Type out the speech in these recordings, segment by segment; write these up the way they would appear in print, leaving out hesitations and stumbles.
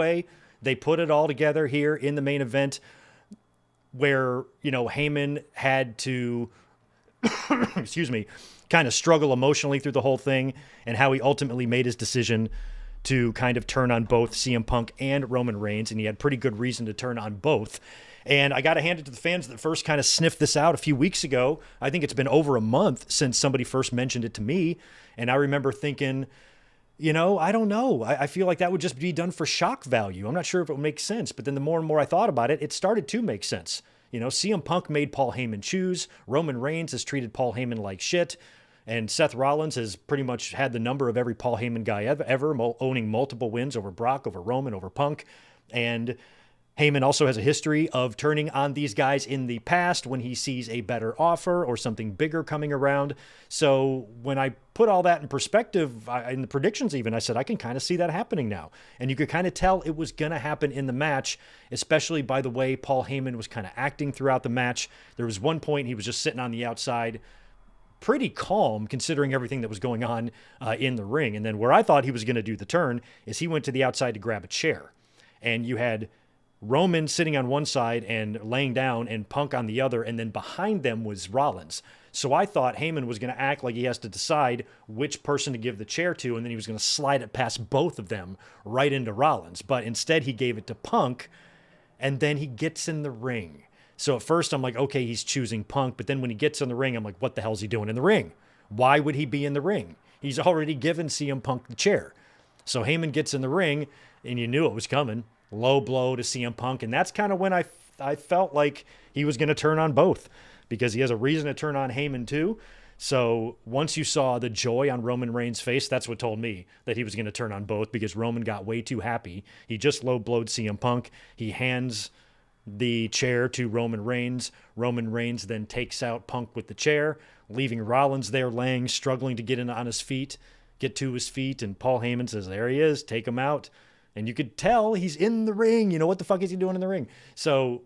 way. They put it all together here in the main event where, Heyman had to, excuse me, kind of struggle emotionally through the whole thing, and how he ultimately made his decision to kind of turn on both CM Punk and Roman Reigns, and he had pretty good reason to turn on both. And I got to hand it to the fans that first kind of sniffed this out a few weeks ago. I think it's been over a month since somebody first mentioned it to me, and I remember thinking, I don't know. I feel like that would just be done for shock value. I'm not sure if it would make sense, but then the more and more I thought about it, it started to make sense. CM Punk made Paul Heyman choose. Roman Reigns has treated Paul Heyman like shit. And Seth Rollins has pretty much had the number of every Paul Heyman guy ever, owning multiple wins over Brock, over Roman, over Punk. And Heyman also has a history of turning on these guys in the past when he sees a better offer or something bigger coming around. So when I put all that in perspective, in the predictions even, I said, I can kind of see that happening now. And you could kind of tell it was going to happen in the match, especially by the way Paul Heyman was kind of acting throughout the match. There was one point he was just sitting on the outside, pretty calm considering everything that was going on in the ring. And then where I thought he was going to do the turn is he went to the outside to grab a chair. And you had Roman sitting on one side and laying down and Punk on the other, and then behind them was Rollins. So I thought Heyman was going to act like he has to decide which person to give the chair to, and then he was going to slide it past both of them right into Rollins. But instead he gave it to Punk, and then he gets in the ring. So at first I'm like, okay, he's choosing Punk, but then when he gets in the ring, I'm like, what the hell is he doing in the ring? Why would he be in the ring? He's already given CM Punk the chair. So Heyman gets in the ring, and you knew it was coming. Low blow to CM Punk, and that's kind of when I felt like he was going to turn on both, because he has a reason to turn on Heyman too. So once you saw the joy on Roman Reigns' face, that's what told me that he was going to turn on both, because Roman got way too happy. He just low blowed CM Punk. He hands the chair to Roman Reigns. Roman Reigns then takes out Punk with the chair, leaving Rollins there laying, struggling to get get to his feet, and Paul Heyman says, there he is, take him out. And you could tell he's in the ring. What the fuck is he doing in the ring? So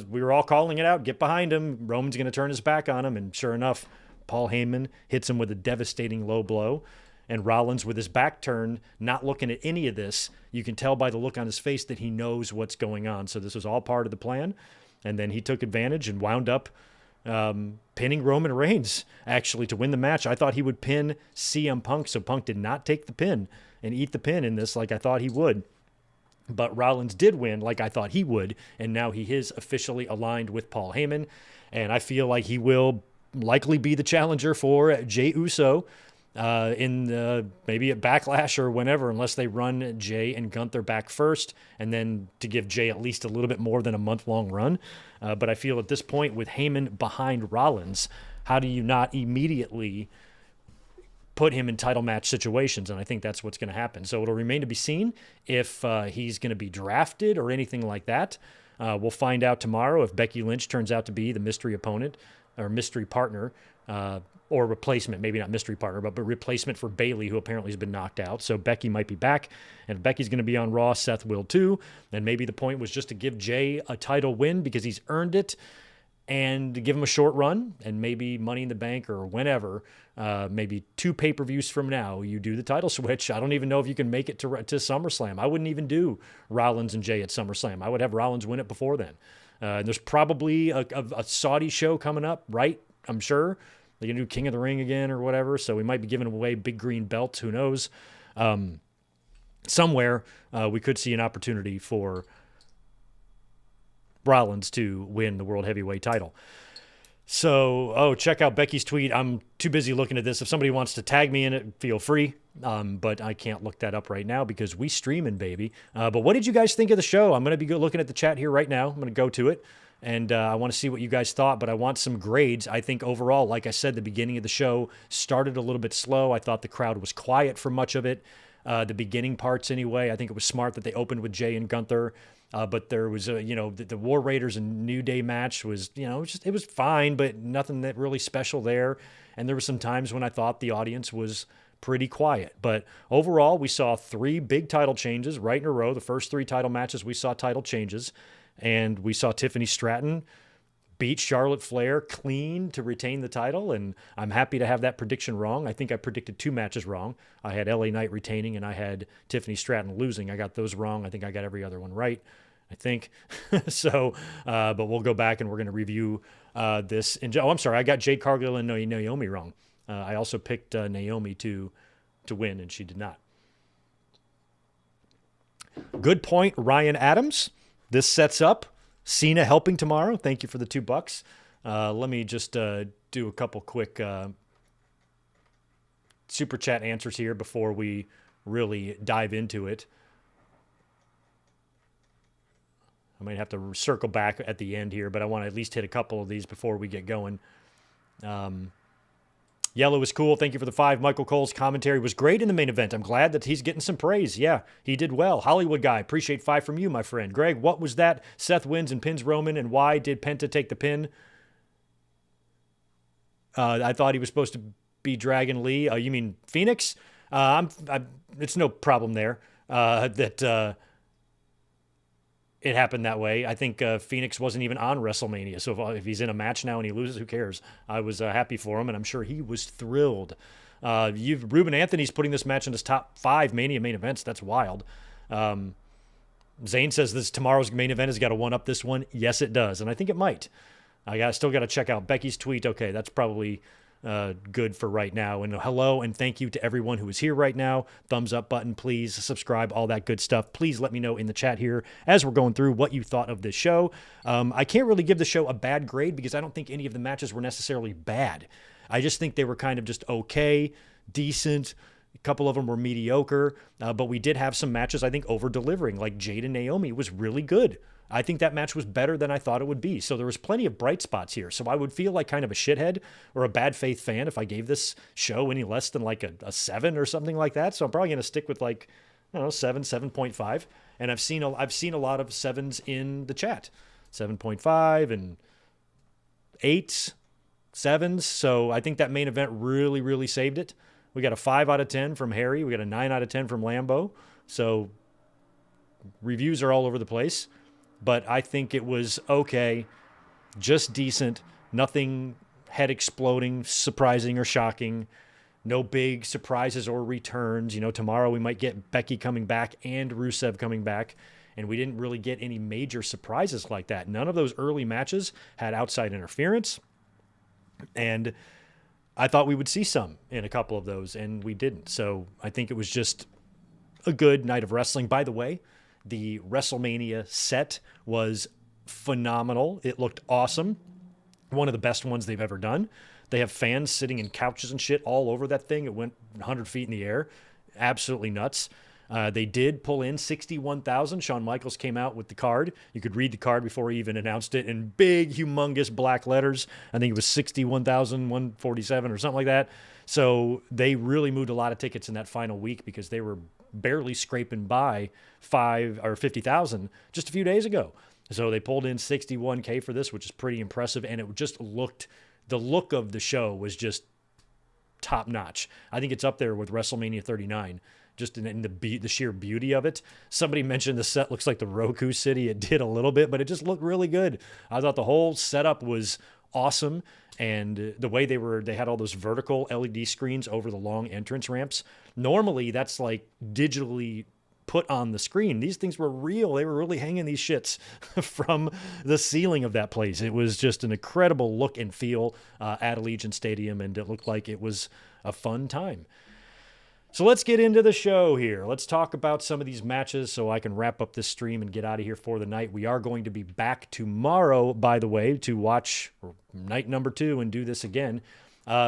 we were all calling it out. Get behind him. Roman's going to turn his back on him. And sure enough, Paul Heyman hits him with a devastating low blow. And Rollins, with his back turned, not looking at any of this, you can tell by the look on his face that he knows what's going on. So this was all part of the plan. And then he took advantage and wound up pinning Roman Reigns, actually, to win the match. I thought he would pin CM Punk, so Punk did not take the pin and eat the pin in this like I thought he would. But Rollins did win like I thought he would, and now he is officially aligned with Paul Heyman, and I feel like he will likely be the challenger for Jey Uso in maybe at Backlash or whenever, unless they run Jey and Gunther back first, and then to give Jey at least a little bit more than a month-long run. But I feel at this point, with Heyman behind Rollins, how do you not immediately put him in title match situations? And I think that's what's going to happen. So it'll remain to be seen if he's going to be drafted or anything like that. We'll find out tomorrow if Becky Lynch turns out to be the mystery opponent or mystery partner or replacement, maybe not mystery partner, but replacement for Bayley, who apparently has been knocked out. So Becky might be back, and if Becky's going to be on Raw, Seth will too. And maybe the point was just to give Jey a title win because he's earned it, and to give him a short run, and maybe Money in the Bank or whenever, maybe 2 pay-per-views from now, you do the title switch. I don't even know if you can make it to SummerSlam. I wouldn't even do Rollins and Jey at SummerSlam. I would have Rollins win it before then. And there's probably a Saudi show coming up, right? I'm sure. They're going to do King of the Ring again or whatever, so we might be giving away big green belts. Who knows? Somewhere we could see an opportunity for Rollins to win the World Heavyweight title. So, check out Becky's tweet. I'm too busy looking at this. If somebody wants to tag me in it, feel free. But I can't look that up right now because we streaming, baby. But what did you guys think of the show? I'm going to be looking at the chat here right now. I'm going to go to it. And I want to see what you guys thought, but I want some grades. I think overall, like I said, the beginning of the show started a little bit slow. I thought the crowd was quiet for much of it. The beginning parts anyway. I think it was smart that they opened with Jey and Gunther. But there was the War Raiders and New Day match was, it was fine, but nothing that really special there. And there were some times when I thought the audience was pretty quiet. But overall, we saw 3 big title changes right in a row. The first 3 title matches, we saw title changes. And we saw Tiffany Stratton beat Charlotte Flair clean to retain the title, and I'm happy to have that prediction wrong. I think I predicted 2 matches wrong. I had LA Knight retaining, and I had Tiffany Stratton losing. I got those wrong. I think I got every other one right, I think. So, but we'll go back, and we're going to review this. I'm sorry, I got Jade Cargill and Naomi wrong. I also picked Naomi to win, and she did not. Good point, Ryan Adams. This sets up Cena helping tomorrow. Thank you for the $2. Let me just do a couple quick super chat answers here before we really dive into it. I might have to circle back at the end here, but I want to at least hit a couple of these before we get going. Yellow is cool. Thank you for the 5. Michael Cole's commentary was great in the main event. I'm glad that he's getting some praise. Yeah, he did well. Hollywood guy, appreciate 5 from you, my friend. Greg, what was that? Seth wins and pins Roman, and why did Penta take the pin? I thought he was supposed to be Dragon Lee. You mean Phoenix? It's no problem there that it happened that way. I think Phoenix wasn't even on WrestleMania. So if he's in a match now and he loses, who cares? I was happy for him, and I'm sure he was thrilled. Ruben Anthony's putting this match in his top 5 Mania main events. That's wild. Zane says tomorrow's main event has got to one-up this one. Yes, it does, and I think it might. I still got to check out Becky's tweet. Okay, that's probably good for right now. And hello and thank you to everyone who is here right now. Thumbs up button, please. Subscribe, all that good stuff. Please let me know in the chat here as we're going through what you thought of this show. I can't really give the show a bad grade because I don't think any of the matches were necessarily bad. I just think they were kind of just okay, decent. A couple of them were mediocre, but we did have some matches, I think, over-delivering. Like Jade and Naomi was really good. I think that match was better than I thought it would be. So there was plenty of bright spots here. So I would feel like kind of a shithead or a bad faith fan if I gave this show any less than like a 7 or something like that. So I'm probably going to stick with like, I don't know, 7, 7.5. And I've seen a lot of 7s in the chat. 7.5 and 8, 7s. So I think that main event really, really saved it. We got a 5 out of 10 from Harry. We got a 9 out of 10 from Lambo. So reviews are all over the place. But I think it was okay, just decent, nothing head exploding, surprising or shocking, no big surprises or returns. You know, tomorrow we might get Becky coming back and Rusev coming back, and we didn't really get any major surprises like that. None of those early matches had outside interference, and I thought we would see some in a couple of those, and we didn't. So I think it was just a good night of wrestling. By the way, the WrestleMania set was phenomenal. It looked awesome. One of the best ones they've ever done. They have fans sitting in couches and shit all over that thing. It went 100 feet in the air. Absolutely nuts. They did pull in 61,000. Shawn Michaels came out with the card. You could read the card before he even announced it in big, humongous black letters. I think it was 61,147 or something like that. So they really moved a lot of tickets in that final week because they were barely scraping by 5 or 50,000 just a few days ago. So they pulled in 61K for this, which is pretty impressive. And it just looked, the look of the show was just top notch. I think it's up there with WrestleMania 39, just in the sheer beauty of it. Somebody mentioned the set looks like the Roku City. It did a little bit, but it just looked really good. I thought the whole setup was awesome. And the way they had all those vertical LED screens over the long entrance ramps. Normally that's like digitally put on the screen. These things were real. They were really hanging these shits from the ceiling of that place. It was just an incredible look and feel at Allegiant Stadium, and it looked like it was a fun time. So let's get into the show here. Let's talk about some of these matches so I can wrap up this stream and get out of here for the night. We are going to be back tomorrow, by the way, to watch night number 2 and do this again.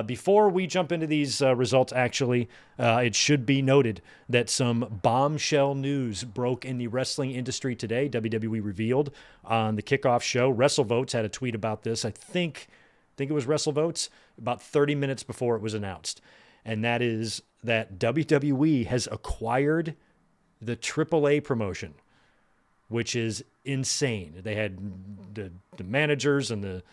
Before we jump into these results, actually, it should be noted that some bombshell news broke in the wrestling industry today. WWE revealed on the kickoff show. WrestleVotes had a tweet about this. I think it was WrestleVotes about 30 minutes before it was announced. And that is that WWE has acquired the AAA promotion, which is insane. They had the managers and the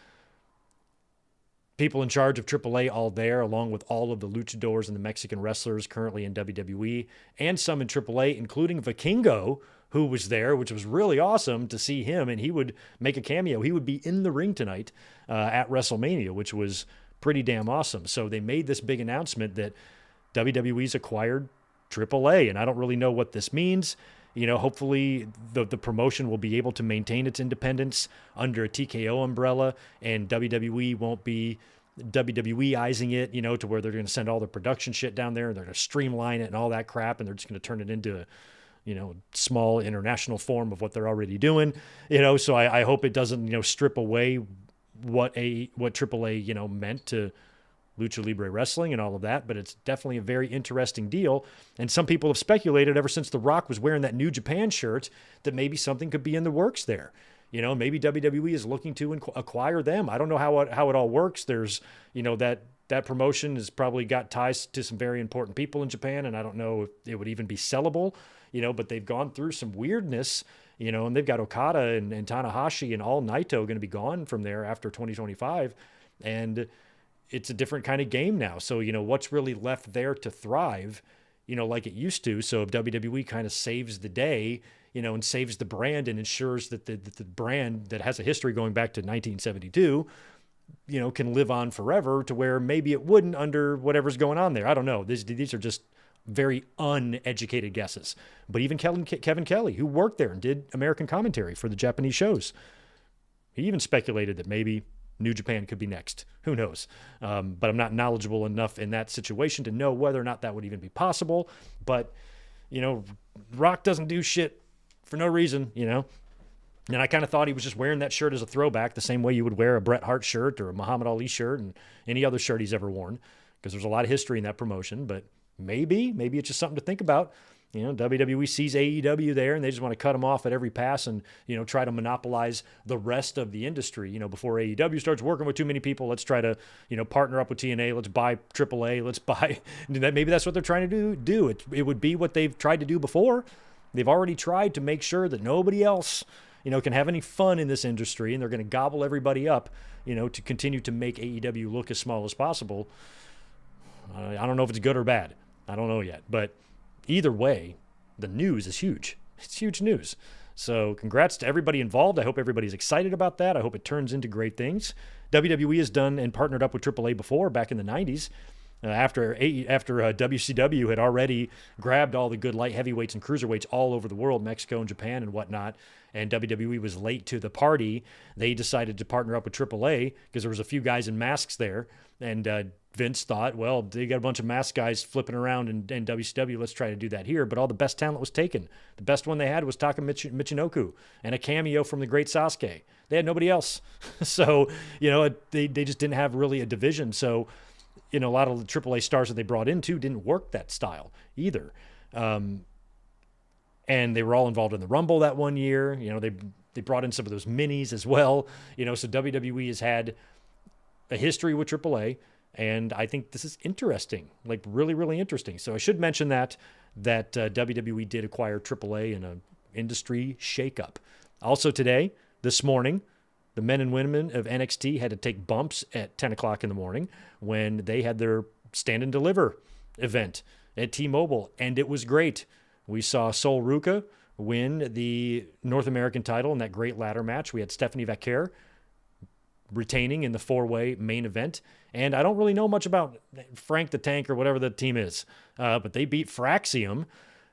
people in charge of AAA all there, along with all of the luchadors and the Mexican wrestlers currently in WWE, and some in AAA, including Vikingo, who was there, which was really awesome to see him, and he would make a cameo. He would be in the ring tonight at WrestleMania, which was pretty damn awesome. So they made this big announcement that WWE's acquired AAA, and I don't really know what this means. Hopefully the promotion will be able to maintain its independence under a TKO umbrella, and WWE won't be WWEizing it, to where they're going to send all their production shit down there and they're going to streamline it and all that crap, and they're just going to turn it into a, small international form of what they're already doing, so I hope it doesn't, strip away what AAA, meant to Lucha Libre Wrestling and all of that, but it's definitely a very interesting deal. And some people have speculated ever since The Rock was wearing that New Japan shirt that maybe something could be in the works there. Maybe WWE is looking to acquire them. I don't know how it all works. There's, that promotion has probably got ties to some very important people in Japan, and I don't know if it would even be sellable, but they've gone through some weirdness, and they've got Okada and Tanahashi and all Naito going to be gone from there after 2025. And it's a different kind of game now. So, what's really left there to thrive, like it used to. So if WWE kind of saves the day, and saves the brand and ensures that the brand that has a history going back to 1972, can live on forever, to where maybe it wouldn't under whatever's going on there. I don't know. These are just very uneducated guesses. But even Kevin Kelly, who worked there and did American commentary for the Japanese shows, he even speculated that maybe New Japan could be next. Who knows? But I'm not knowledgeable enough in that situation to know whether or not that would even be possible. But, Rock doesn't do shit for no reason, And I kind of thought he was just wearing that shirt as a throwback, the same way you would wear a Bret Hart shirt or a Muhammad Ali shirt and any other shirt he's ever worn, because there's a lot of history in that promotion. But maybe it's just something to think about. WWE sees AEW there, and they just want to cut them off at every pass and, try to monopolize the rest of the industry. Before AEW starts working with too many people, let's try to, partner up with TNA. Let's buy AAA. Let's buy that. Maybe that's what they're trying to do. It would be what they've tried to do before. They've already tried to make sure that nobody else, can have any fun in this industry, and they're going to gobble everybody up, to continue to make AEW look as small as possible. I don't know if it's good or bad. I don't know yet, but either way, the news is huge. It's huge news. So congrats to everybody involved. I hope everybody's excited about that. I hope it turns into great things. WWE has done and partnered up with AAA before, back in the 90s. After WCW had already grabbed all the good light heavyweights and cruiserweights all over the world, Mexico and Japan and whatnot, and WWE was late to the party, they decided to partner up with AAA because there was a few guys in masks there, and Vince thought, well, they got a bunch of masked guys flipping around in WCW, let's try to do that here. But all the best talent was taken. The best one they had was Taka Michinoku and a cameo from the great Sasuke. They had nobody else. So, they just didn't have really a division. So, a lot of the AAA stars that they brought in too didn't work that style either. And they were all involved in the Rumble that one year. They brought in some of those minis as well. So WWE has had a history with AAA, and I think this is interesting, like really, really interesting. So I should mention that WWE did acquire AAA in an industry shakeup. Also today, this morning, the men and women of NXT had to take bumps at 10 o'clock in the morning when they had their Stand and Deliver event at T-Mobile, and it was great. We saw Sol Ruca win the North American title in that great ladder match. We had Stephanie Vaquer retaining in the four-way main event, and I don't really know much about Frank the Tank or whatever the team is, but they beat Fraxium.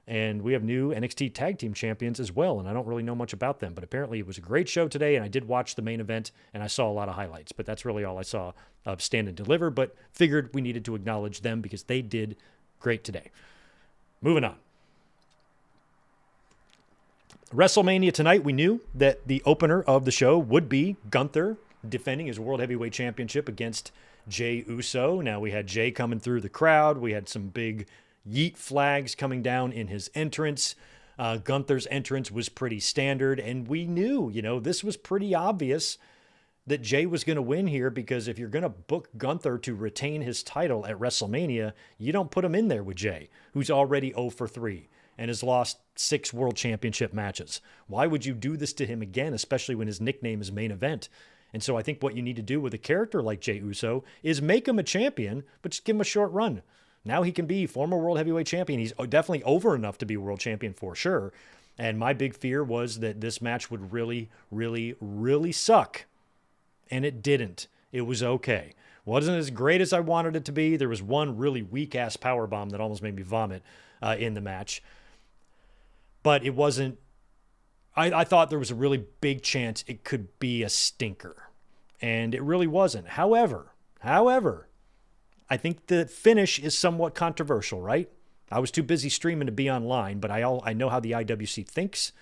And we have new NXT Tag Team Champions as well, and I don't really know much about them. But apparently it was a great show today, and I did watch the main event, and I saw a lot of highlights. But that's really all I saw of Stand and Deliver, but figured we needed to acknowledge them because they did great today. Moving on. WrestleMania tonight, we knew that the opener of the show would be Gunther defending his World Heavyweight Championship against Jey Uso. Now, we had Jey coming through the crowd. We had some big yeet flags coming down in his entrance. Gunther's entrance was pretty standard, and we knew, this was pretty obvious that Jey was going to win here, because if you're going to book Gunther to retain his title at WrestleMania, you don't put him in there with Jey, who's already 0 for 3 and has lost 6 world championship matches. Why would you do this to him again, especially when his nickname is Main Event? And so I think what you need to do with a character like Jey Uso is make him a champion, but just give him a short run. Now he can be former world heavyweight champion. He's definitely over enough to be world champion for sure. And my big fear was that this match would really, really, really suck. And it didn't. It was okay. Wasn't as great as I wanted it to be. There was one really weak-ass powerbomb that almost made me vomit in the match. But it wasn't... I thought there was a really big chance it could be a stinker. And it really wasn't. However, I think the finish is somewhat controversial, right? I was too busy streaming to be online, but I know how the IWC thinks.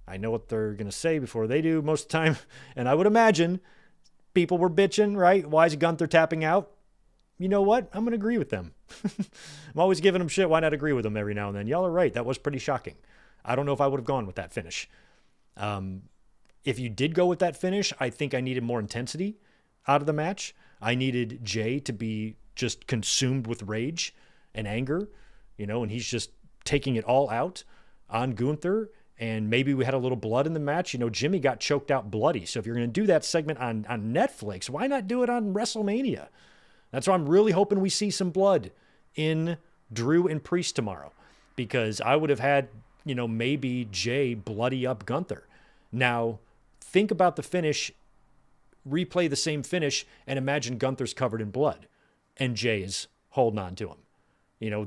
I know what they're going to say before they do most of the time. And I would imagine people were bitching, right? Why is Gunther tapping out? You know what? I'm going to agree with them. I'm always giving them shit. Why not agree with them every now and then? Y'all are right. That was pretty shocking. I don't know if I would have gone with that finish. If you did go with that finish, I think I needed more intensity out of the match. I needed Jey to be just consumed with rage and anger, and he's just taking it all out on Gunther. And maybe we had a little blood in the match. Jimmy got choked out bloody. So if you're going to do that segment on Netflix, why not do it on WrestleMania? That's why I'm really hoping we see some blood in Drew and Priest tomorrow, because I would have had, maybe Jey bloody up Gunther. Now, think about the finish, replay the same finish, and imagine Gunther's covered in blood and Jey is holding on to him.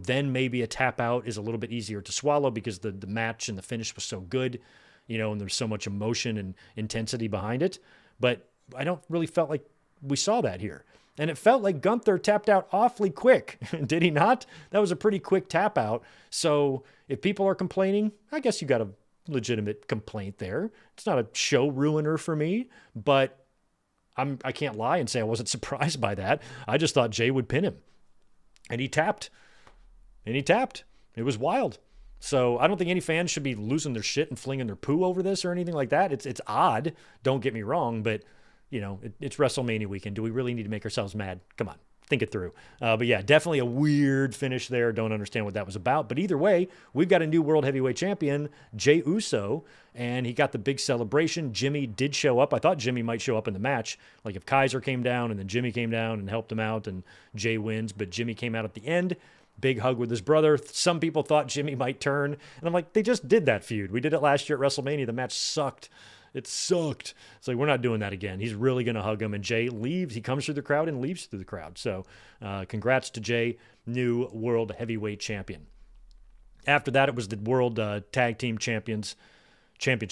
Then maybe a tap out is a little bit easier to swallow because the match and the finish was so good, and there's so much emotion and intensity behind it. But I don't really felt like we saw that here. And it felt like Gunther tapped out awfully quick. Did he not? That was a pretty quick tap out. So if people are complaining, I guess you got a legitimate complaint there. It's not a show ruiner for me, but I can't lie and say I wasn't surprised by that. I just thought Jey would pin him. And he tapped. It was wild. So I don't think any fans should be losing their shit and flinging their poo over this or anything like that. It's odd. Don't get me wrong, but it's WrestleMania weekend. Do we really need to make ourselves mad? Come on, think it through. But yeah, definitely a weird finish there. Don't understand what that was about. But either way, we've got a new World Heavyweight Champion, Jey Uso, and he got the big celebration. Jimmy did show up. I thought Jimmy might show up in the match, like if Kaiser came down and then Jimmy came down and helped him out and Jey wins. But Jimmy came out at the end. Big hug with his brother. Some people thought Jimmy might turn. And I'm like, they just did that feud. We did it last year at WrestleMania. The match sucked. It sucked. It's like, we're not doing that again. He's really going to hug him. And Jey leaves. He comes through the crowd and leaves through the crowd. So congrats to Jey, new World Heavyweight Champion. After that, it was the World Tag Team Championship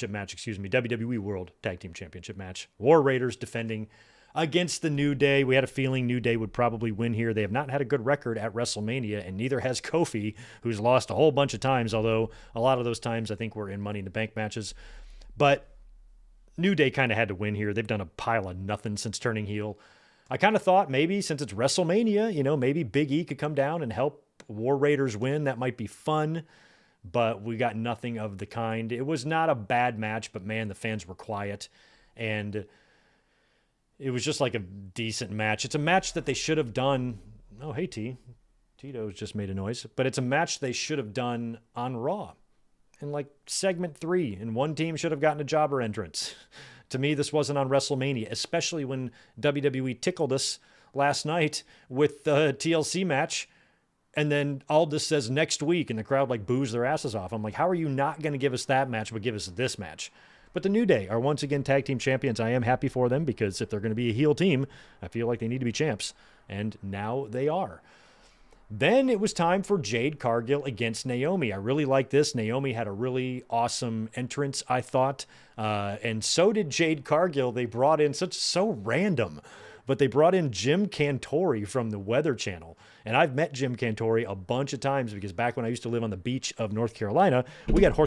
match, WWE World Tag Team Championship match. War Raiders defending against the New Day. We had a feeling New Day would probably win here. They have not had a good record at WrestleMania, and neither has Kofi, who's lost a whole bunch of times, although a lot of those times I think were in Money in the Bank matches. But New Day kind of had to win here. They've done a pile of nothing since turning heel. I kind of thought maybe since it's WrestleMania, maybe Big E could come down and help War Raiders win. That might be fun, but we got nothing of the kind. It was not a bad match, but man, the fans were quiet, and it was just like a decent match. It's a match that they should have done. Oh, hey, Tito's just made a noise. But it's a match they should have done on Raw in like segment 3. And one team should have gotten a jobber entrance. To me, this wasn't on WrestleMania, especially when WWE tickled us last night with the TLC match. And then Aldis says next week, and the crowd like boos their asses off. I'm like, how are you not going to give us that match, but give us this match? But the New Day are once again tag team champions. I am happy for them because if they're going to be a heel team, I feel like they need to be champs. And now they are. Then it was time for Jade Cargill against Naomi. I really like this. Naomi had a really awesome entrance, I thought. And so did Jade Cargill. They brought in so random, but they brought in Jim Cantori from the Weather Channel. And I've met Jim Cantori a bunch of times because back when I used to live on the beach of North Carolina, we got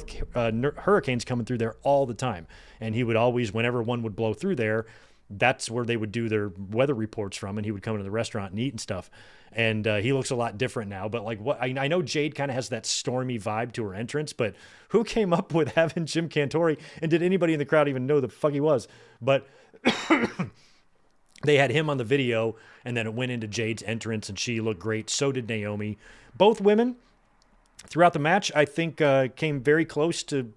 hurricanes coming through there all the time. And he would always, whenever one would blow through there, that's where they would do their weather reports from. And he would come into the restaurant and eat and stuff. And he looks a lot different now. But like what I know Jade kind of has that stormy vibe to her entrance, but who came up with having Jim Cantori? And did anybody in the crowd even know the fuck he was? But they had him on the video, and then it went into Jade's entrance, and she looked great. So did Naomi. Both women, throughout the match, I think came very close to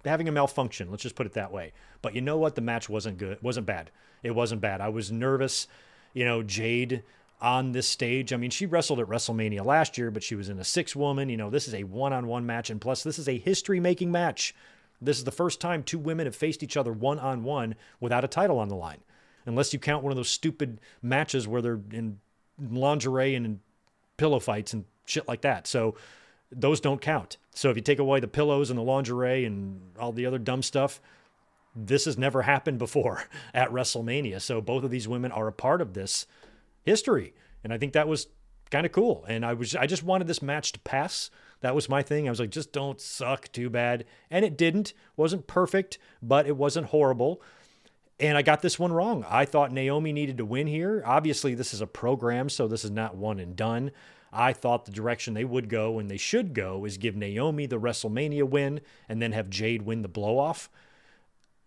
having a malfunction. Let's just put it that way. But you know what? The match wasn't good. It wasn't bad. It wasn't bad. I was nervous. Jade on this stage. I mean, she wrestled at WrestleMania last year, but she was in a 6-woman. This is a one-on-one match, and plus this is a history-making match. This is the first time 2 women have faced each other one-on-one without a title on the line, unless you count one of those stupid matches where they're in lingerie and in pillow fights and shit like that. So those don't count. So if you take away the pillows and the lingerie and all the other dumb stuff, this has never happened before at WrestleMania. So both of these women are a part of this history. And I think that was kind of cool. And I just wanted this match to pass. That was my thing. I was like, just don't suck too bad. And it didn't. Wasn't perfect, but it wasn't horrible. And I got this one wrong. I thought Naomi needed to win here. Obviously, this is a program, so this is not one and done. I thought the direction they would go and they should go is give Naomi the WrestleMania win and then have Jade win the blow-off.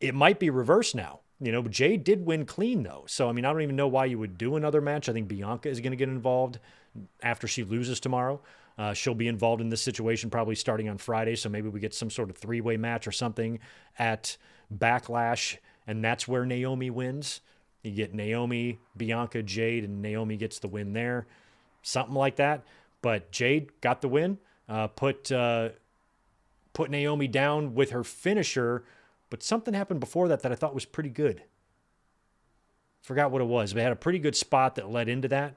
It might be reversed now. But Jade did win clean, though. So, I mean, I don't even know why you would do another match. I think Bianca is going to get involved after she loses tomorrow. She'll be involved in this situation probably starting on Friday, so maybe we get some sort of 3-way match or something at Backlash, and that's where Naomi wins. You get Naomi, Bianca, Jade, and Naomi gets the win there. Something like that. But Jade got the win, put Naomi down with her finisher, but something happened before that I thought was pretty good. Forgot what it was, but it had a pretty good spot that led into that.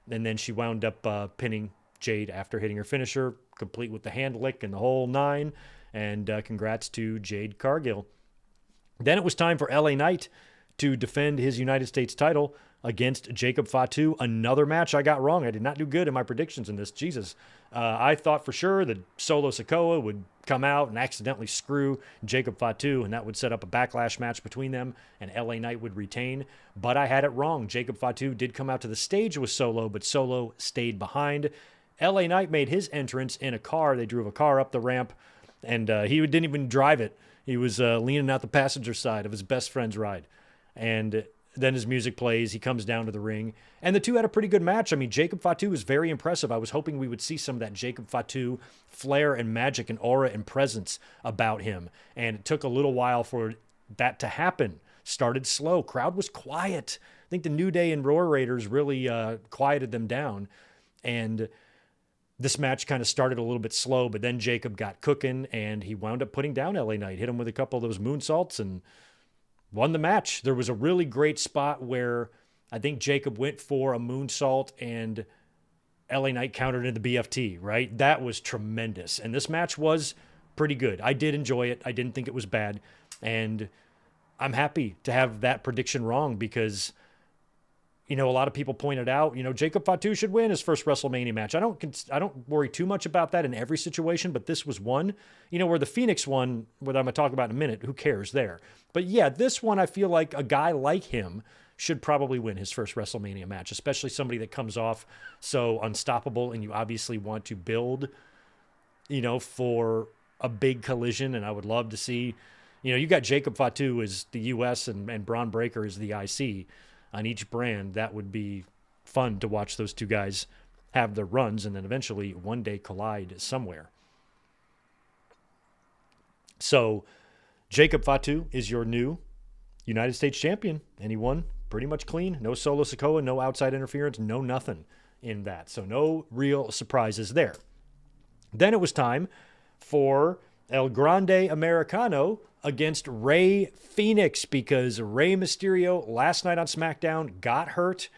And then she wound up pinning Jade after hitting her finisher, complete with the hand lick and the whole 9. And congrats to Jade Cargill. Then it was time for LA Knight to defend his United States title against Jacob Fatu. Another match I got wrong. I did not do good in my predictions in this. Jesus. I thought for sure that Solo Sikoa would come out and accidentally screw Jacob Fatu, and that would set up a backlash match between them, and LA Knight would retain. But I had it wrong. Jacob Fatu did come out to the stage with Solo, but Solo stayed behind. LA Knight made his entrance in a car. They drove a car up the ramp, and he didn't even drive it. He was leaning out the passenger side of his best friend's ride. And then his music plays. He comes down to the ring. And the two had a pretty good match. I mean, Jacob Fatu was very impressive. I was hoping we would see some of that Jacob Fatu flair and magic and aura and presence about him. And it took a little while for that to happen. Started slow. Crowd was quiet. I think the New Day and Roar Raiders really quieted them down. And this match kind of started a little bit slow, but then Jacob got cooking, and he wound up putting down LA Knight, hit him with a couple of those moonsaults, and won the match. There was a really great spot where I think Jacob went for a moonsault, and LA Knight countered into the BFT, right? That was tremendous. And this match was pretty good. I did enjoy it. I didn't think it was bad. And I'm happy to have that prediction wrong because a lot of people pointed out, Jacob Fatu should win his first WrestleMania match. I don't worry too much about that in every situation, but this was one, where the Phoenix one, what I'm going to talk about in a minute, who cares there? But yeah, this one, I feel like a guy like him should probably win his first WrestleMania match, especially somebody that comes off so unstoppable, and you obviously want to build, for a big collision. And I would love to see, you got Jacob Fatu as the US and Braun Breaker as the IC. On each brand. That would be fun to watch those two guys have their runs and then eventually one day collide somewhere. So Jacob Fatu is your new United States champion, and he won pretty much clean. No Solo Sikoa, no outside interference, no nothing in that. So no real surprises there. Then it was time for El Grande Americano against Rey Phoenix, because Rey Mysterio last night on SmackDown got hurt,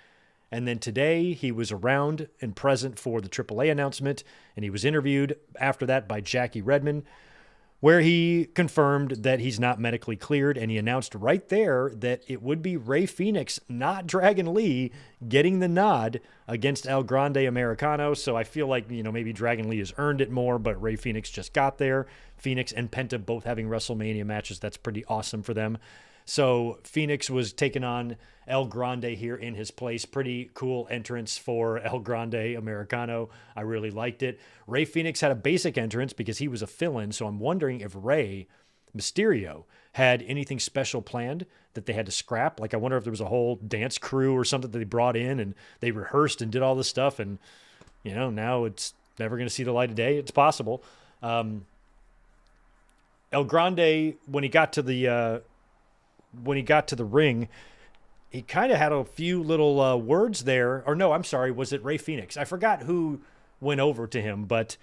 and then today he was around and present for the AAA announcement, and he was interviewed after that by Jackie Redmond, where he confirmed that he's not medically cleared, and he announced right there that it would be Rey Phoenix, not Dragon Lee, getting the nod against El Grande Americano. So I feel like, maybe Dragon Lee has earned it more, but Rey Phoenix just got there. Phoenix and Penta both having WrestleMania matches. That's pretty awesome for them. So Phoenix was taking on El Grande here in his place. Pretty cool entrance for El Grande Americano. I really liked it. Rey Phoenix had a basic entrance because he was a fill-in, so I'm wondering if Rey Mysterio had anything special planned that they had to scrap. Like, I wonder if there was a whole dance crew or something that they brought in and they rehearsed and did all this stuff, and, now it's never going to see the light of day. It's possible. El Grande, when he got to the ring, he kind of had a few little words there. Or no, I'm sorry, was it Rey Phoenix? I forgot who went over to him, but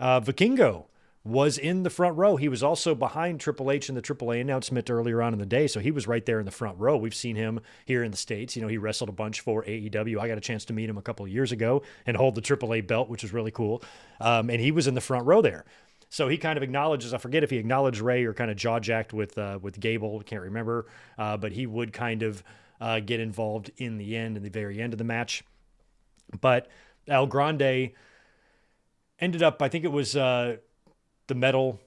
Vikingo was in the front row. He was also behind Triple H in the AAA announcement earlier on in the day, so he was right there in the front row. We've seen him here in the States. You know, he wrestled a bunch for AEW. I got a chance to meet him a couple of years ago and hold the AAA belt, which was really cool. And he was in the front row there. So he kind of acknowledges, I forget if he acknowledged Ray or kind of jaw-jacked with Gable, I can't remember, but he would kind of get involved in the end, in the very end of the match. But El Grande ended up, I think it was the metal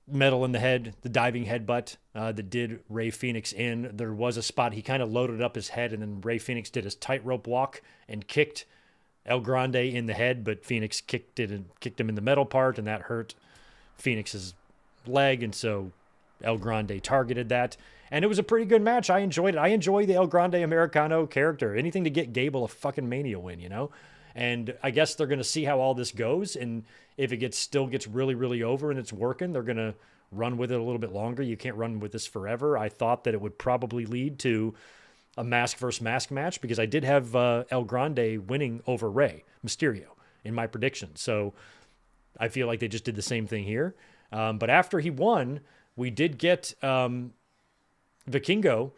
in the head, the diving headbutt that did Rey Phoenix in. There was a spot he kind of loaded up his head, and then Rey Phoenix did his tightrope walk and kicked El Grande in the head, but Phoenix kicked him in the metal part, and that hurt Phoenix's leg, and so El Grande targeted that. And it was a pretty good match. I enjoyed it. I enjoy the El Grande Americano character. Anything to get Gable a fucking Mania win, you know? And I guess they're going to see how all this goes, and if it still gets really, really over and it's working, they're going to run with it a little bit longer. You can't run with this forever. I thought that it would probably lead to a mask versus mask match, because I did have El Grande winning over Rey Mysterio in my prediction. So I feel like they just did the same thing here. But after he won, we did get Vikingo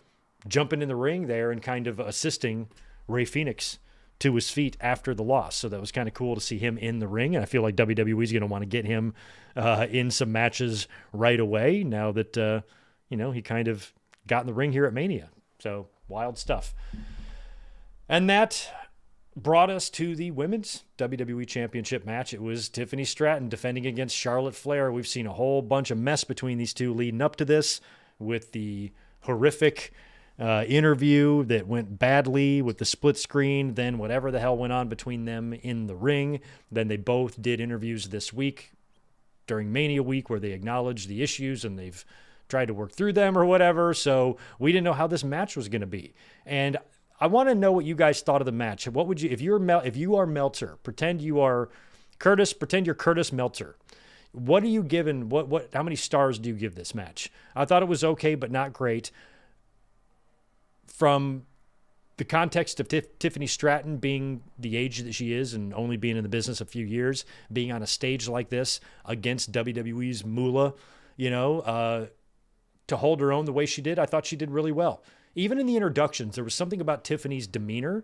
jumping in the ring there and kind of assisting Rey Phoenix to his feet after the loss. So that was kind of cool to see him in the ring. And I feel like WWE is going to want to get him in some matches right away now that, he kind of got in the ring here at Mania. So wild stuff. And that brought us to the women's WWE Championship match. It was Tiffany Stratton defending against Charlotte Flair. We've seen a whole bunch of mess between these two leading up to this, with the horrific interview that went badly with the split screen, then whatever the hell went on between them in the ring. Then they both did interviews this week during Mania week where they acknowledged the issues and they've tried to work through them or whatever. So we didn't know how this match was going to be. And I want to know what you guys thought of the match. What would you, if you are Meltzer, pretend you are Curtis, pretend you're Curtis Meltzer. What are you giving? How many stars do you give this match? I thought it was okay, but not great. From the context of Tiffany Stratton being the age that she is and only being in the business a few years, being on a stage like this against WWE's Moolah, to hold her own the way she did, I thought she did really well. Even in the introductions, there was something about Tiffany's demeanor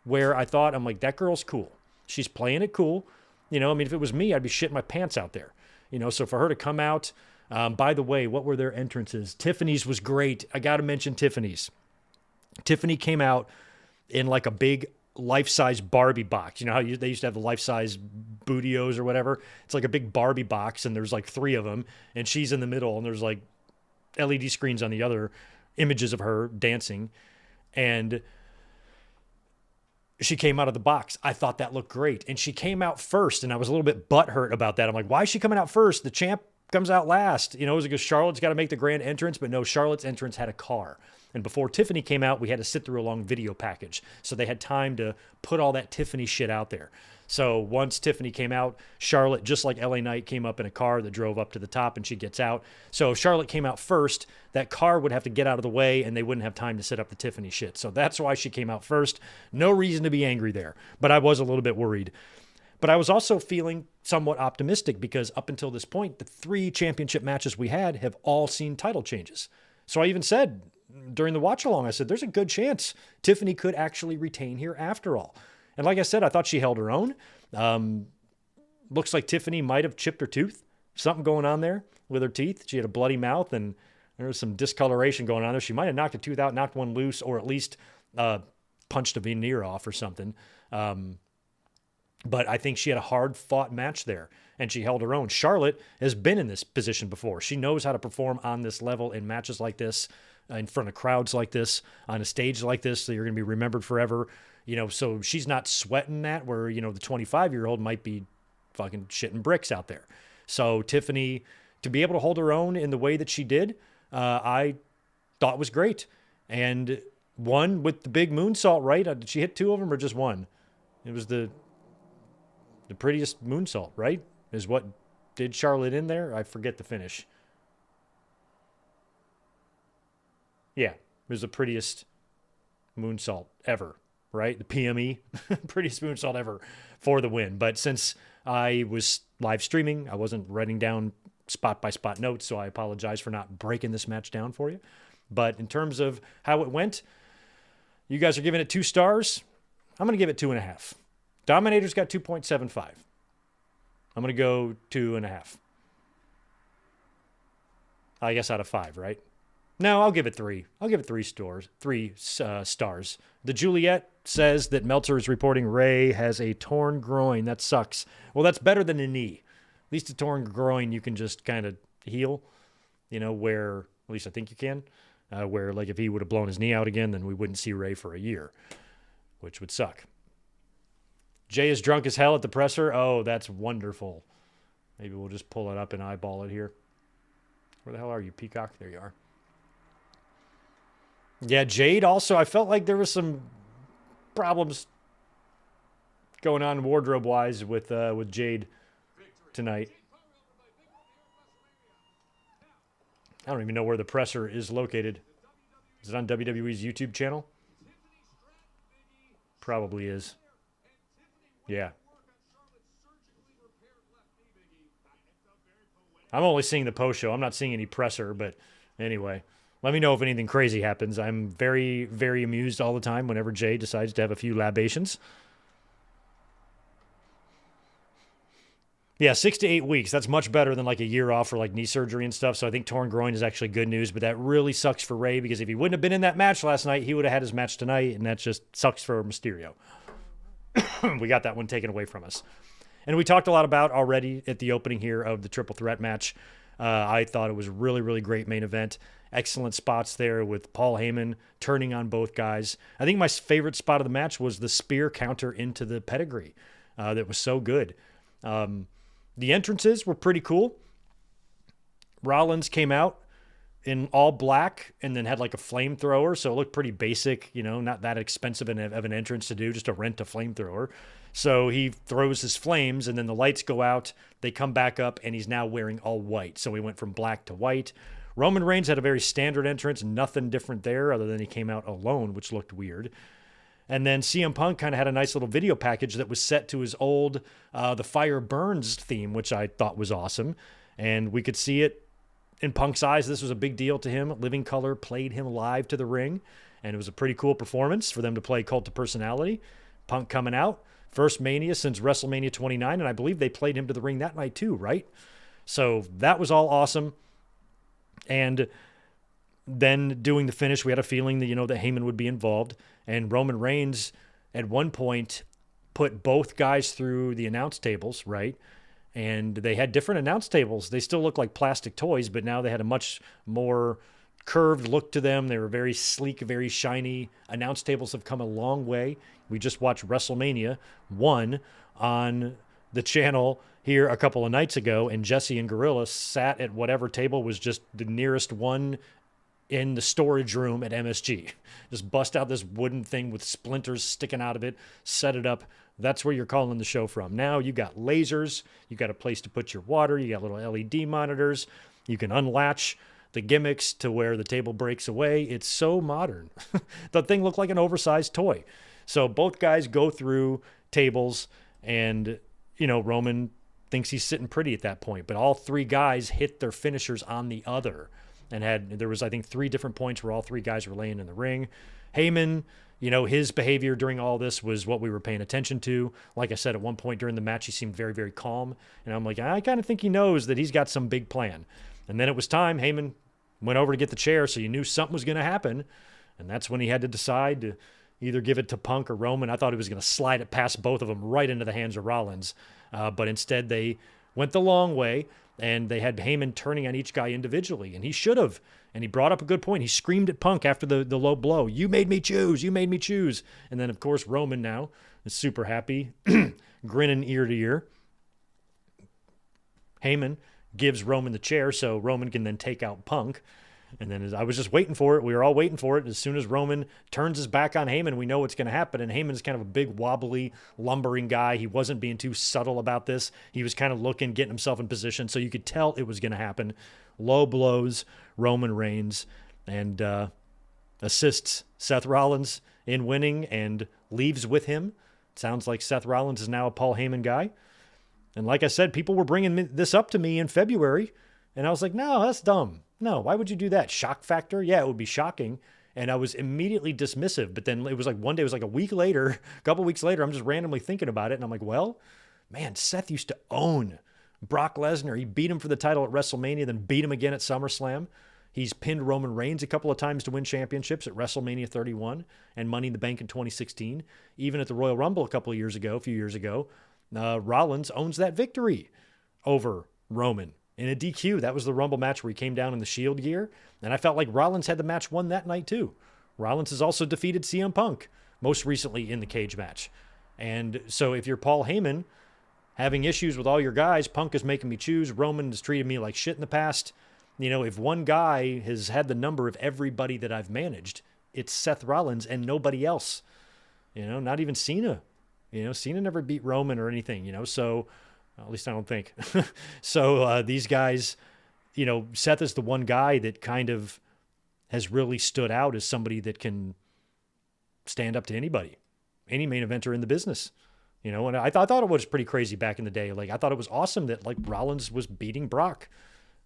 where I thought, I'm like, that girl's cool. She's playing it cool. If it was me, I'd be shitting my pants out there. So for her to come out, by the way, what were their entrances? Tiffany's was great. I got to mention Tiffany's. Tiffany came out in like a big life-size Barbie box. You know how they used to have the life-size Bootios or whatever? It's like a big Barbie box, and there's like 3 of them, and she's in the middle, and there's like LED screens on the other, images of her dancing. And she came out of the box. I thought that looked great. And she came out first, and I was a little bit butthurt about that. I'm like, why is she coming out first? The champ comes out last. It was because Charlotte's got to make the grand entrance, but no, Charlotte's entrance had a car. And before Tiffany came out, we had to sit through a long video package. So they had time to put all that Tiffany shit out there. So once Tiffany came out, Charlotte, just like LA Knight, came up in a car that drove up to the top, and she gets out. So if Charlotte came out first, that car would have to get out of the way, and they wouldn't have time to set up the Tiffany shit. So that's why she came out first. No reason to be angry there, but I was a little bit worried. But I was also feeling somewhat optimistic because up until this point, the 3 championship matches we had have all seen title changes. So I even said during the watch along, I said, there's a good chance Tiffany could actually retain here after all. And like I said, I thought she held her own. Looks like Tiffany might have chipped her tooth. Something going on there with her teeth. She had a bloody mouth, and there was some discoloration going on there. She might have knocked a tooth out, knocked one loose, or at least punched a veneer off or something. But I think she had a hard-fought match there, and she held her own. Charlotte has been in this position before. She knows how to perform on this level in matches like this, in front of crowds like this, on a stage like this, so you're going to be remembered forever. So she's not sweating that where, the 25-year-old might be fucking shitting bricks out there. So Tiffany, to be able to hold her own in the way that she did, I thought was great. And one with the big moonsault, right? Did she hit 2 of them or just one? It was the prettiest moonsault, right? Is what did Charlotte in there? I forget the finish. Yeah, it was the prettiest moonsault ever, right? The PME, prettiest moonsault ever for the win. But since I was live streaming, I wasn't writing down spot by spot notes, so I apologize for not breaking this match down for you. But in terms of how it went, you guys are giving it 2 stars. I'm going to give it 2.5. Dominator's got 2.75. I'm going to go 2.5. I guess out of 5, right? No, I'll give it 3. I'll give it 3 stars. 3 stars. The Juliet says that Meltzer is reporting Rey has a torn groin. That sucks. Well, that's better than a knee. At least a torn groin you can just kind of heal, where, at least I think you can, where like if he would have blown his knee out again, then we wouldn't see Rey for a year, which would suck. Jey is drunk as hell at the presser. Oh, that's wonderful. Maybe we'll just pull it up and eyeball it here. Where the hell are you, Peacock? There you are. Yeah, Jade also, I felt like there was some problems going on wardrobe-wise with Jade tonight. I don't even know where the presser is located. Is it on WWE's YouTube channel? Probably is. Yeah. I'm only seeing the post show. I'm not seeing any presser, but anyway, let me know if anything crazy happens. I'm very, very amused all the time whenever Jay decides to have a few libations. Yeah, 6 to 8 weeks. That's much better than like a year off for like knee surgery and stuff. So I think torn groin is actually good news, but that really sucks for Rey because if he wouldn't have been in that match last night, he would have had his match tonight, and that just sucks for Mysterio. We got that one taken away from us. And we talked a lot about already at the opening here of the triple threat match. I thought it was a really, really great main event. Excellent spots there with Paul Heyman turning on both guys. I think my favorite spot of the match was the spear counter into the pedigree. That was so good. The entrances were pretty cool. Rollins came out in all black and then had like a flamethrower. So it looked pretty basic, not that expensive of an entrance to do, just to rent a flamethrower. So he throws his flames and then the lights go out. They come back up and he's now wearing all white. So he went from black to white. Roman Reigns had a very standard entrance, nothing different there other than he came out alone, which looked weird. And then CM Punk kind of had a nice little video package that was set to his old The Fire Burns theme, which I thought was awesome. And we could see it in Punk's eyes. This was a big deal to him. Living Color played him live to the ring. And it was a pretty cool performance for them to play Cult of Personality. Punk coming out. First Mania since WrestleMania 29. And I believe they played him to the ring that night too, right? So that was all awesome. And then doing the finish, we had a feeling that, that Heyman would be involved. And Roman Reigns at one point put both guys through the announce tables, right? And they had different announce tables. They still look like plastic toys, but now they had a much more curved look to them. They were very sleek, very shiny. Announce tables have come a long way. We just watched WrestleMania 1 on the channel here a couple of nights ago, and Jesse and Gorilla sat at whatever table was just the nearest one in the storage room at MSG. Just bust out this wooden thing with splinters sticking out of it, set it up. That's where you're calling the show from. Now you got lasers, you got a place to put your water, you got little LED monitors, you can unlatch the gimmicks to where the table breaks away. It's so modern. The thing looked like an oversized toy. So both guys go through tables and, Roman thinks he's sitting pretty at that point, but all three guys hit their finishers on the other. And there was, I think, 3 different points where all 3 guys were laying in the ring. Heyman, his behavior during all this was what we were paying attention to. Like I said, at one point during the match, he seemed very, very calm. And I'm like, I kind of think he knows that he's got some big plan. And then it was time. Heyman went over to get the chair, so you knew something was going to happen. And that's when he had to decide to either give it to Punk or Roman. I thought he was going to slide it past both of them right into the hands of Rollins. But instead, they went the long way. And they had Heyman turning on each guy individually, and he should have. And he brought up a good point. He screamed at Punk after the low blow. You made me choose. You made me choose. And then, of course, Roman now is super happy, grinning ear to ear. Heyman gives Roman the chair so Roman can then take out Punk. And then I was just waiting for it. We were all waiting for it. As soon as Roman turns his back on Heyman, we know what's going to happen. And Heyman's kind of a big, wobbly, lumbering guy. He wasn't being too subtle about this. He was kind of looking, getting himself in position. So you could tell it was going to happen. Low blows, Roman Reigns, and assists Seth Rollins in winning and leaves with him. Sounds like Seth Rollins is now a Paul Heyman guy. And like I said, people were bringing this up to me in February, and I was like, no, that's dumb. No, why would you do that? Shock factor? Yeah, it would be shocking. And I was immediately dismissive. But then it was like one day, it was like a week later, a couple weeks later, I'm just randomly thinking about it. And I'm like, well, man, Seth used to own Brock Lesnar. He beat him for the title at WrestleMania, then beat him again at SummerSlam. He's pinned Roman Reigns a couple of times to win championships at WrestleMania 31 and Money in the Bank in 2016. Even at the Royal Rumble a few years ago, Rollins owns that victory over Roman in a DQ. That was the Rumble match where he came down in the Shield gear. And I felt like Rollins had the match won that night too. Rollins has also defeated CM Punk, most recently in the cage match. And so if you're Paul Heyman having issues with all your guys, Punk is making me choose, Roman has treated me like shit in the past. You know, if one guy has had the number of everybody that I've managed, it's Seth Rollins and nobody else. You know, not even Cena. You know, Cena never beat Roman or anything, you know, so at least I don't think. So these guys, you know, Seth is the one guy that kind of has really stood out as somebody that can stand up to anybody, any main eventer in the business. You know, and I thought it was pretty crazy back in the day. Like, I thought it was awesome that, like, Rollins was beating Brock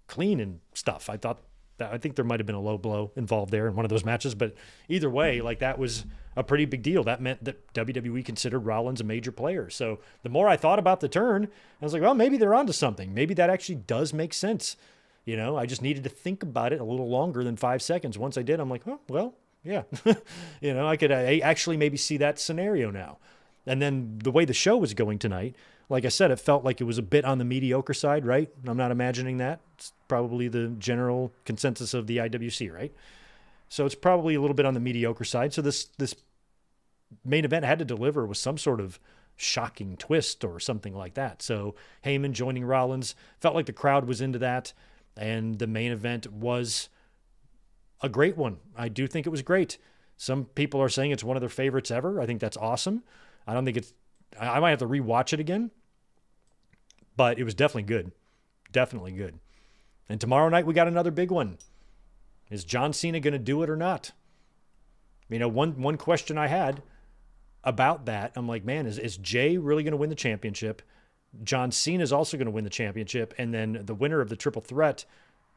clean and stuff. I think there might have been a low blow involved there in one of those matches, but either way, like, that was a pretty big deal. That meant that WWE considered Rollins a major player. So the more I thought about the turn, I was like, well, maybe they're onto something. Maybe that actually does make sense. You know, I just needed to think about it a little longer than 5 seconds. Once I did, I'm like, oh, well, yeah. You know, I could actually maybe see that scenario now. And then the way the show was going tonight, like I said, it felt like it was a bit on the mediocre side, right? I'm not imagining that. It's probably the general consensus of the IWC, right? So it's probably a little bit on the mediocre side. So this main event had to deliver with some sort of shocking twist or something like that. So Heyman joining Rollins, felt like the crowd was into that. And the main event was a great one. I do think it was great. Some people are saying it's one of their favorites ever. I think that's awesome. I don't think I might have to rewatch it again, but it was definitely good. Definitely good. And tomorrow night, we got another big one. Is John Cena going to do it or not? You know, one question I had about that, I'm like, man, is Jey really going to win the championship? John Cena is also going to win the championship. And then the winner of the triple threat,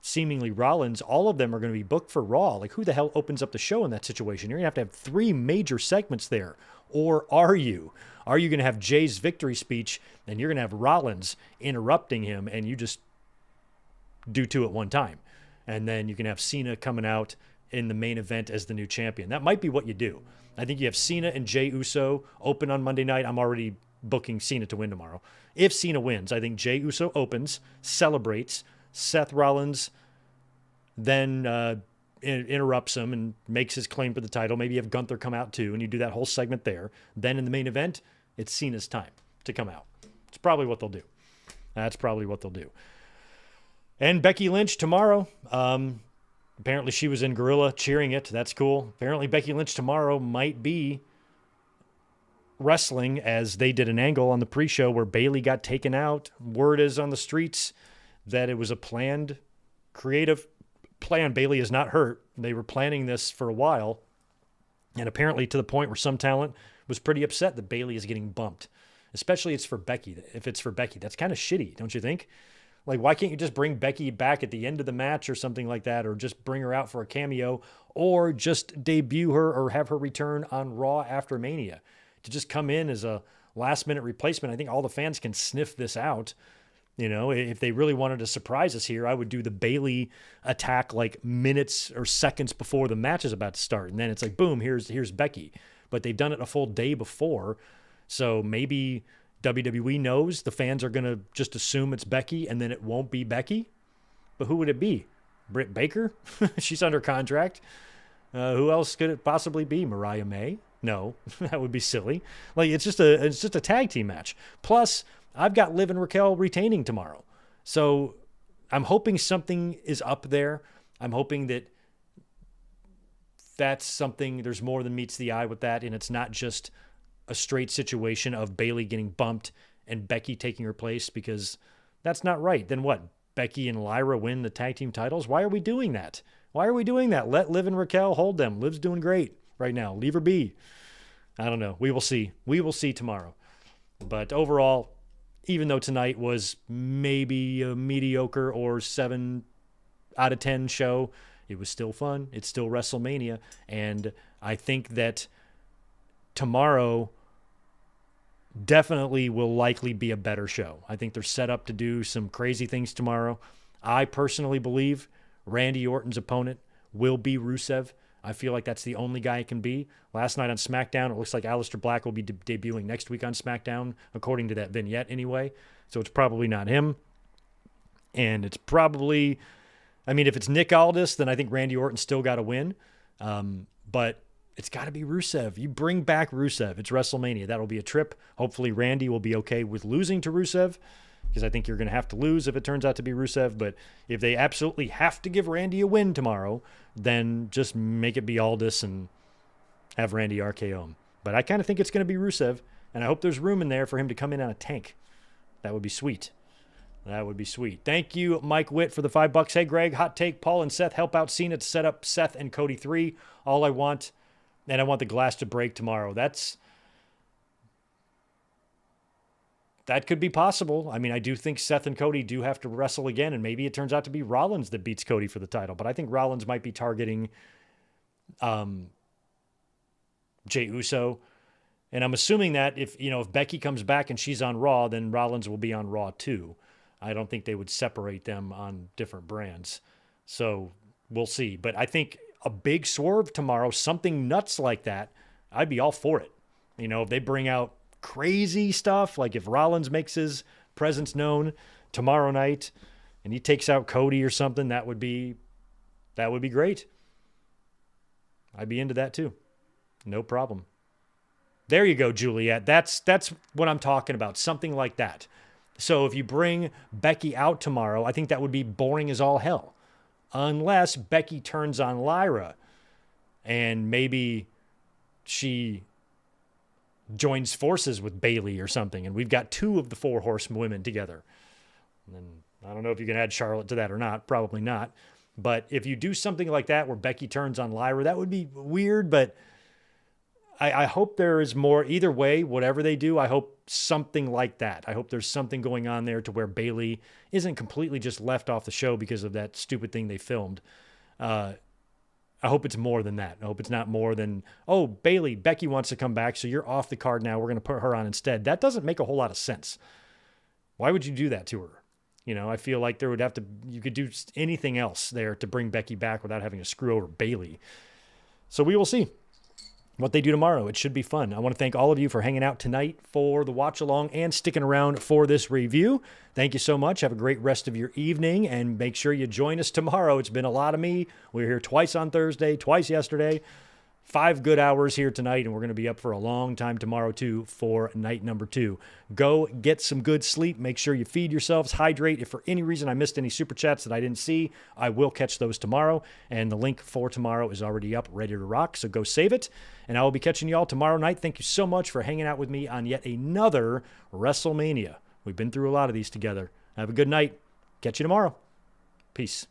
seemingly Rollins, all of them are going to be booked for Raw. Like, who the hell opens up the show in that situation? You're going to have 3 major segments there. Or are you? Are you going to have Jey's victory speech and you're going to have Rollins interrupting him and you just do 2 at one time? And then you can have Cena coming out in the main event as the new champion. That might be what you do. I think you have Cena and Jey Uso open on Monday night. I'm already booking Cena to win tomorrow. If Cena wins, I think Jey Uso opens, celebrates, Seth Rollins then interrupts him and makes his claim for the title. Maybe you have Gunther come out too, and you do that whole segment there. Then in the main event, it's Cena's time to come out. It's probably what they'll do. That's probably what they'll do. And Becky Lynch tomorrow. Apparently she was in Gorilla cheering it. That's cool. Apparently Becky Lynch tomorrow might be wrestling, as they did an angle on the pre-show where Bayley got taken out. Word is on the streets that it was a planned, creative plan. Bayley is not hurt. They were planning this for a while, and apparently to the point where some talent was pretty upset that Bayley is getting bumped, especially if it's for Becky. That's kind of shitty, don't you think? Like, why can't you just bring Becky back at the end of the match or something like that, or just bring her out for a cameo, or just debut her or have her return on Raw after Mania? To just come in as a last-minute replacement, I think all the fans can sniff this out. You know, if they really wanted to surprise us here, I would do the Bayley attack like minutes or seconds before the match is about to start. And then it's like, boom, here's Becky. But they've done it a full day before. So maybe WWE knows the fans are going to just assume it's Becky and then it won't be Becky. But who would it be? Britt Baker? She's under contract. Who else could it possibly be? Mariah May? No, that would be silly. Like, it's just a tag team match. Plus, I've got Liv and Raquel retaining tomorrow. So I'm hoping something is up there. I'm hoping that that's something, there's more than meets the eye with that, and it's not just a straight situation of Bayley getting bumped and Becky taking her place, because that's not right. Then what? Becky and Lyra win the tag team titles? Why are we doing that? Why are we doing that? Let Liv and Raquel hold them. Liv's doing great right now. Leave her be. I don't know. We will see. We will see tomorrow. But overall, even though tonight was maybe a mediocre or 7 out of 10 show, it was still fun. It's still WrestleMania. And I think that tomorrow definitely will likely be a better show. I think they're set up to do some crazy things tomorrow. I personally believe Randy Orton's opponent will be Rusev. I feel like that's the only guy it can be. Last night on SmackDown, it looks like Aleister Black will be debuting next week on SmackDown, according to that vignette anyway. So it's probably not him. And it's probably, I mean, if it's Nick Aldis, then I think Randy Orton still got to win. But it's got to be Rusev. You bring back Rusev. It's WrestleMania. That'll be a trip. Hopefully Randy will be okay with losing to Rusev, because I think you're going to have to lose if it turns out to be Rusev. But if they absolutely have to give Randy a win tomorrow, then just make it be Aldis and have Randy RKO him. But I kind of think it's going to be Rusev, and I hope there's room in there for him to come in on a tank. That would be sweet. That would be sweet. Thank you, Mike Witt, for the $5. Hey, Greg, hot take. Paul and Seth help out Cena to set up Seth and Cody 3. All I want, and I want the glass to break tomorrow. That could be possible. I mean, I do think Seth and Cody do have to wrestle again, and maybe it turns out to be Rollins that beats Cody for the title. But I think Rollins might be targeting Jey Uso. And I'm assuming that if Becky comes back and she's on Raw, then Rollins will be on Raw too. I don't think they would separate them on different brands. So we'll see. But I think a big swerve tomorrow, something nuts like that, I'd be all for it. If they bring out crazy stuff, like if Rollins makes his presence known tomorrow night and he takes out Cody or something, that would be great. I'd be into that too. No problem. There you go, Juliet. That's what I'm talking about. Something like that. So if you bring Becky out tomorrow, I think that would be boring as all hell. Unless Becky turns on Lyra and maybe she joins forces with Bayley or something, and we've got 2 of the 4 horsewomen together. And then I don't know if you can add Charlotte to that or not. Probably not. But if you do something like that where Becky turns on Lyra, that would be weird, but I hope there is more. Either way, whatever they do, I hope something like that. I hope there's something going on there to where Bayley isn't completely just left off the show because of that stupid thing they filmed. I hope it's more than that. I hope it's not more than, oh, Becky wants to come back, so you're off the card now. We're going to put her on instead. That doesn't make a whole lot of sense. Why would you do that to her? I feel like you could do anything else there to bring Becky back without having to screw over Bayley. So we will see what they do tomorrow. It should be fun. I want to thank all of you for hanging out tonight for the watch along and sticking around for this review. Thank you so much. Have a great rest of your evening, and make sure you join us tomorrow. It's been a lot of me. We were here twice on Thursday, twice yesterday. 5 good hours here tonight, and we're going to be up for a long time tomorrow too for night number 2. Go get some good sleep. Make sure you feed yourselves, hydrate. If for any reason I missed any super chats that I didn't see, I will catch those tomorrow, and the link for tomorrow is already up, ready to rock, so go save it. And I will be catching you all tomorrow night. Thank you so much for hanging out with me on yet another WrestleMania. We've been through a lot of these together. Have a good night. Catch you tomorrow. Peace.